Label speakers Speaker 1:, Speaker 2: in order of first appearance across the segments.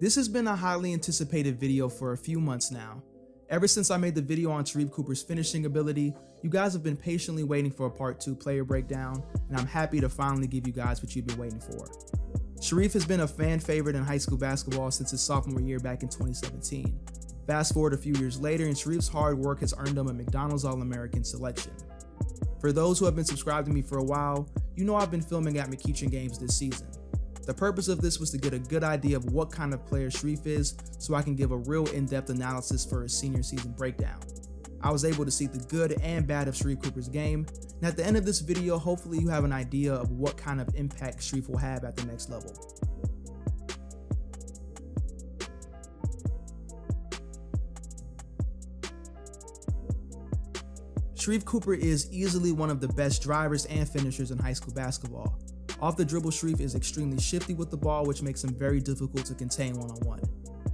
Speaker 1: This has been a highly anticipated video for a few months now. Ever since I made the video on Sharife Cooper's finishing ability, you guys have been patiently waiting for a part 2 player breakdown, and I'm happy to finally give you guys what you've been waiting for. Sharife has been a fan favorite in high school basketball since his sophomore year back in 2017. Fast forward a few years later, and Sharife's hard work has earned him a McDonald's All-American selection. For those who have been subscribed to me for a while, you know I've been filming at McEachern games this season. The purpose of this was to get a good idea of what kind of player Sharife is so I can give a real in-depth analysis for his senior season breakdown. I was able to see the good and bad of Sharife Cooper's game, and at the end of this video, hopefully you have an idea of what kind of impact Sharife will have at the next level. Sharife Cooper is easily one of the best drivers and finishers in high school basketball. Off the dribble, Sharife is extremely shifty with the ball, which makes him very difficult to contain one-on-one.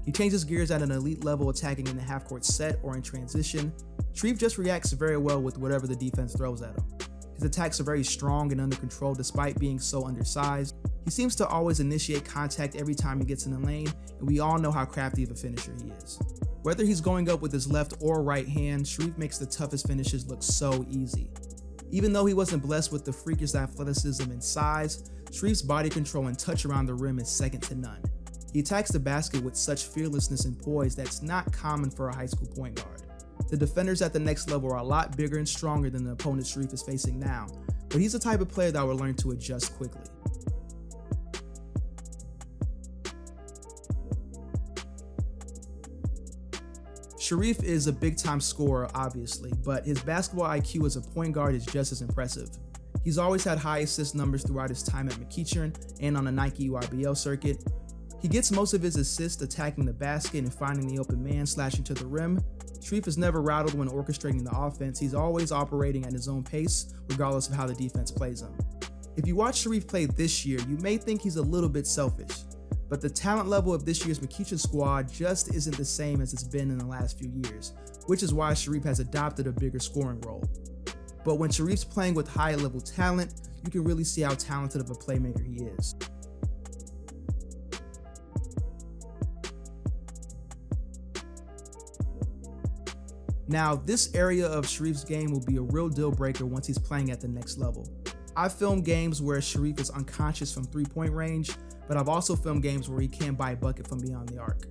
Speaker 1: He changes gears at an elite level, attacking in the half-court set or in transition. Sharife just reacts very well with whatever the defense throws at him. His attacks are very strong and under control despite being so undersized. He seems to always initiate contact every time he gets in the lane, and we all know how crafty of a finisher he is. Whether he's going up with his left or right hand, Sharife makes the toughest finishes look so easy. Even though he wasn't blessed with the freakish athleticism and size, Sharife's body control and touch around the rim is second to none. He attacks the basket with such fearlessness and poise that's not common for a high school point guard. The defenders at the next level are a lot bigger and stronger than the opponent Sharife is facing now, but he's the type of player that will learn to adjust quickly. Sharife is a big-time scorer, obviously, but his basketball IQ as a point guard is just as impressive. He's always had high assist numbers throughout his time at McEachern and on the Nike UIBL circuit. He gets most of his assists attacking the basket and finding the open man slashing to the rim. Sharife is never rattled when orchestrating the offense. He's always operating at his own pace, regardless of how the defense plays him. If you watch Sharife play this year, you may think he's a little bit selfish, but the talent level of this year's McEachern squad just isn't the same as it's been in the last few years, which is why Sharife has adopted a bigger scoring role. But when Sharife's playing with high-level talent, you can really see how talented of a playmaker he is. Now, this area of Sharife's game will be a real deal breaker once he's playing at the next level. I've filmed games where Sharife is unconscious from three-point range, but I've also filmed games where he can't buy a bucket from beyond the arc.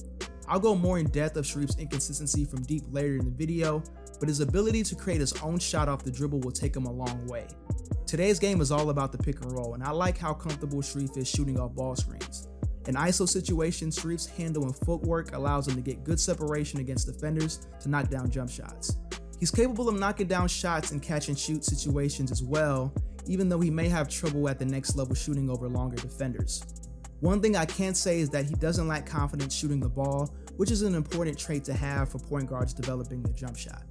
Speaker 1: I'll go more in depth of Sharife's inconsistency from deep later in the video, but his ability to create his own shot off the dribble will take him a long way. Today's game is all about the pick and roll, and I like how comfortable Sharife is shooting off ball screens. In ISO situations, Sharife's handle and footwork allows him to get good separation against defenders to knock down jump shots. He's capable of knocking down shots in catch and shoot situations as well, even though he may have trouble at the next level shooting over longer defenders. One thing I can say is that he doesn't lack confidence shooting the ball, which is an important trait to have for point guards developing their jump shot.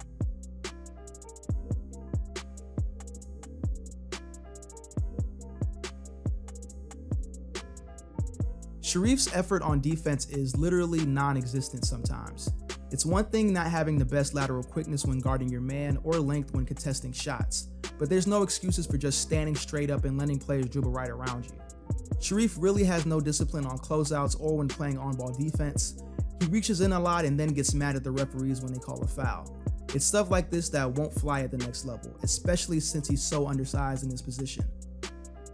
Speaker 1: Sharife's effort on defense is literally non-existent sometimes. It's one thing not having the best lateral quickness when guarding your man or length when contesting shots, but there's no excuses for just standing straight up and letting players dribble right around you. Sharife really has no discipline on closeouts or when playing on-ball defense. He reaches in a lot and then gets mad at the referees when they call a foul. It's stuff like this that won't fly at the next level, especially since he's so undersized in his position.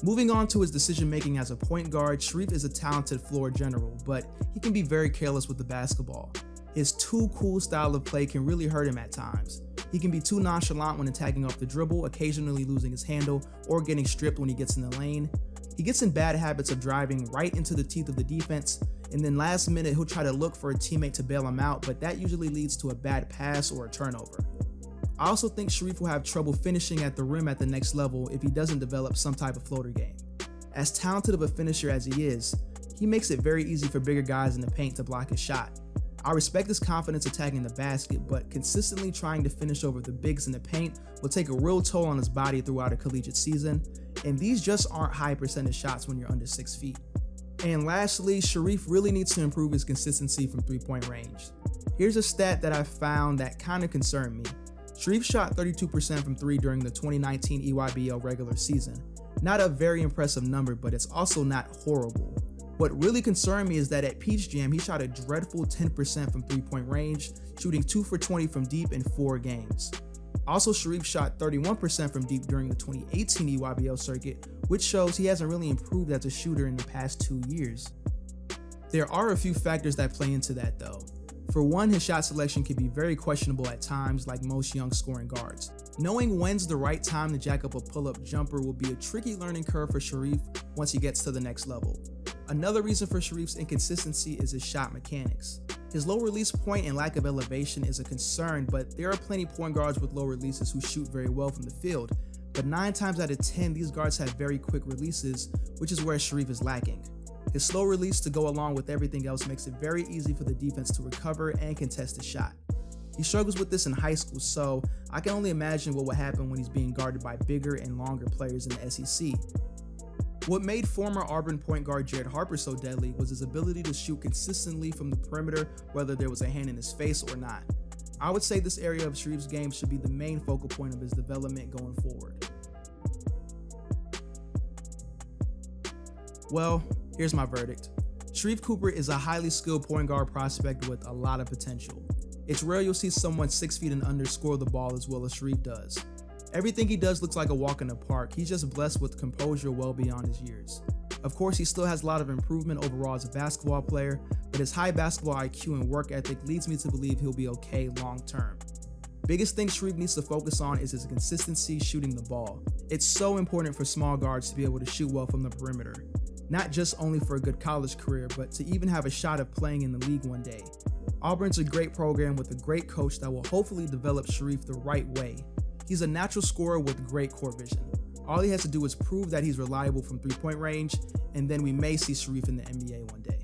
Speaker 1: Moving on to his decision-making as a point guard, Sharife is a talented floor general, but he can be very careless with the basketball. His too cool style of play can really hurt him at times. He can be too nonchalant when attacking off the dribble, occasionally losing his handle or getting stripped when he gets in the lane. He gets in bad habits of driving right into the teeth of the defense, and then last minute he'll try to look for a teammate to bail him out, but that usually leads to a bad pass or a turnover. I also think Sharife will have trouble finishing at the rim at the next level if he doesn't develop some type of floater game. As talented of a finisher as he is, he makes it very easy for bigger guys in the paint to block his shot. I respect his confidence attacking the basket, but consistently trying to finish over the bigs in the paint will take a real toll on his body throughout a collegiate season, and these just aren't high percentage shots when you're under 6 feet. And lastly, Sharife really needs to improve his consistency from three-point range. Here's a stat that I found that kind of concerned me. Sharife shot 32% from 3 during the 2019 EYBL regular season. Not a very impressive number, but it's also not horrible. What really concerned me is that at Peach Jam, he shot a dreadful 10% from 3-point range, shooting 2 for 20 from deep in 4 games. Also, Sharife shot 31% from deep during the 2018 EYBL circuit, which shows he hasn't really improved as a shooter in the past 2 years. There are a few factors that play into that though. For one, his shot selection can be very questionable at times, like most young scoring guards. Knowing when's the right time to jack up a pull-up jumper will be a tricky learning curve for Sharife once he gets to the next level. Another reason for Sharife's inconsistency is his shot mechanics. His low release point and lack of elevation is a concern, but there are plenty point guards with low releases who shoot very well from the field. But 9 times out of 10, these guards have very quick releases, which is where Sharife is lacking. His slow release to go along with everything else makes it very easy for the defense to recover and contest the shot. He struggles with this in high school, so I can only imagine what would happen when he's being guarded by bigger and longer players in the SEC. What made former Auburn point guard Jared Harper so deadly was his ability to shoot consistently from the perimeter, whether there was a hand in his face or not. I would say this area of Sharife's game should be the main focal point of his development going forward. Well, here's my verdict. Sharife Cooper is a highly skilled point guard prospect with a lot of potential. It's rare you'll see someone 6 feet and under score the ball as well as Sharife does. Everything he does looks like a walk in the park. He's just blessed with composure well beyond his years. Of course, he still has a lot of improvement overall as a basketball player, but his high basketball IQ and work ethic leads me to believe he'll be okay long term. Biggest thing Sharife needs to focus on is his consistency shooting the ball. It's so important for small guards to be able to shoot well from the perimeter. Not just only for a good college career, but to even have a shot of playing in the league one day. Auburn's a great program with a great coach that will hopefully develop Sharife the right way. He's a natural scorer with great court vision. All he has to do is prove that he's reliable from 3-point range, and then we may see Sharife in the NBA one day.